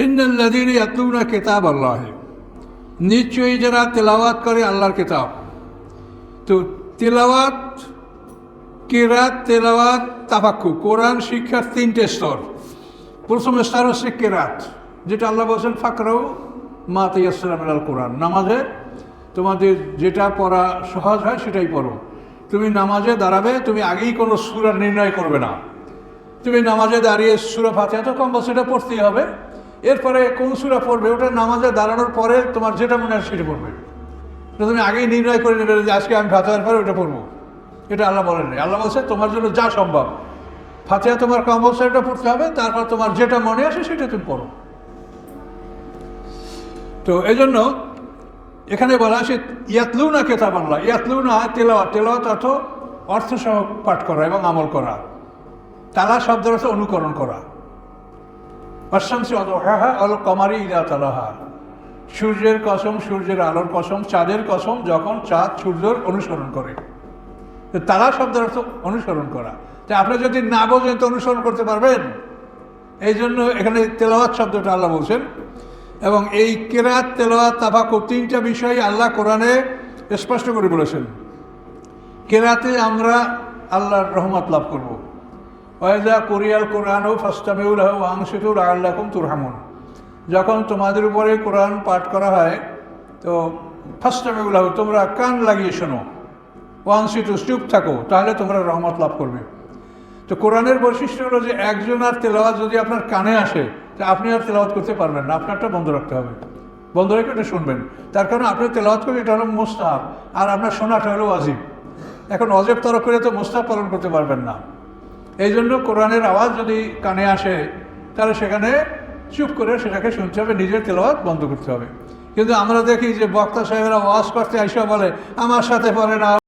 ইন্নাল্লাযীনা ইয়াতলুনা কিতাবাল্লাহ, নিশ্চয়ই যারা তেলাওয়াত করে আল্লাহর কিতাব। তো তেলাওয়াত, কিরাত, তেলাওয়াত, তাফাক্কু, কোরআন শিক্ষার তিনটে স্তর। প্রথম স্তর হচ্ছে কিরাত, যেটা আল্লাহ বলছেন ফাকরাউ মা তায়াসসারা মিনাল কোরআন। নামাজে তোমাদের যেটা পড়া সহজ হয় সেটাই পড়ো। তুমি নামাজে দাঁড়াবে, তুমি আগেই কোনো সূরা নির্ণয় করবে না। তুমি নামাজে দাঁড়িয়ে সূরা ফাতিহা তো কম সেটা পড়তেই হবে, এরপরে কোন সূরা পড়বে ওটা নামাজে দাঁড়ানোর পরে তোমার যেটা মনে হয় সেটা পড়বে। এটা তুমি আগেই নির্ণয় করে নেবে যে আজকে আমি ফাতিহার পরে ওটা পড়বো, এটা আল্লাহ বলেন নাই। আল্লাহ বলছে তোমার জন্য যা সম্ভব, ফাতিহা তোমার কম্পালসারিটা পড়তে হবে, তারপর তোমার যেটা মনে আসে সেটা তুমি পড়ো। তো এই জন্য এখানে বলা আছে ইয়াতলুনা কিতাবাল্লাহ। ইয়াতলুনা তেলাওয়াত, তেলাওয়াত অর্থ সহ পাঠ করা এবং আমল করা। তালা শব্দের অর্থ অনুকরণ করা। ওয়াশ-শামসি ওয়া দুহাহা ওয়াল কমারি ইযা তালাহা, সূর্যের কসম, সূর্যের আলোর কসম, চাঁদের কসম যখন চাঁদ সূর্যের অনুসরণ করে। তালা শব্দের অর্থ অনুসরণ করা। তাই আপনি যদি না বোঝেন তো অনুসরণ করতে পারবেন? এই জন্য এখানে তেলাওয়াত শব্দটা আল্লাহ বলছেন। এবং এই কিরাত, তেলাওয়াত, তাফাক্কুর তিনটা বিষয় আল্লাহ কোরআনে স্পষ্ট করে বলেছেন। কিরাতে আমরা আল্লাহর রহমত লাভ করব। ওয়াইযা কুরিয়াল কুরআনু ফাসতামিউ লাহু ওয়া আনসিতু লাআল্লাকুম তুরহামুন, যখন তোমাদের উপরে কোরআন পাঠ করা হয় তো ফাসতামিউ লাহু, তোমরা কান লাগিয়ে শোনো, ওয়া আনসিতু, চুপ থাকো, তাহলে তোমরা রহমত লাভ করবে। তো কোরআনের বৈশিষ্ট্য হলো যে একজন আর তেলাওয়াত যদি আপনার কানে আসে তা আপনি আর তেলাওয়াত করতে পারবেন না, আপনারটা বন্ধ রাখতে হবে, বন্ধ রেখে এটা শুনবেন। তার কারণ আপনি তেলাওয়াত করে এটা হলো মুস্তাহাব, আর আপনার শোনাটা হলো ওয়াজিব। এখন ওয়াজিব তরফ করে তো মুস্তাহাব পালন করতে পারবেন না। এই জন্য কোরআনের আওয়াজ যদি কানে আসে তাহলে সেখানে চুপ করে সেটাকে শুনতে হবে, নিজের তেলাওয়াত বন্ধ করতে হবে। কিন্তু আমরা দেখি যে বক্তা সাহেবেরা ওয়াজ করতে আইসা বলে আমার সাথে পড়ে না,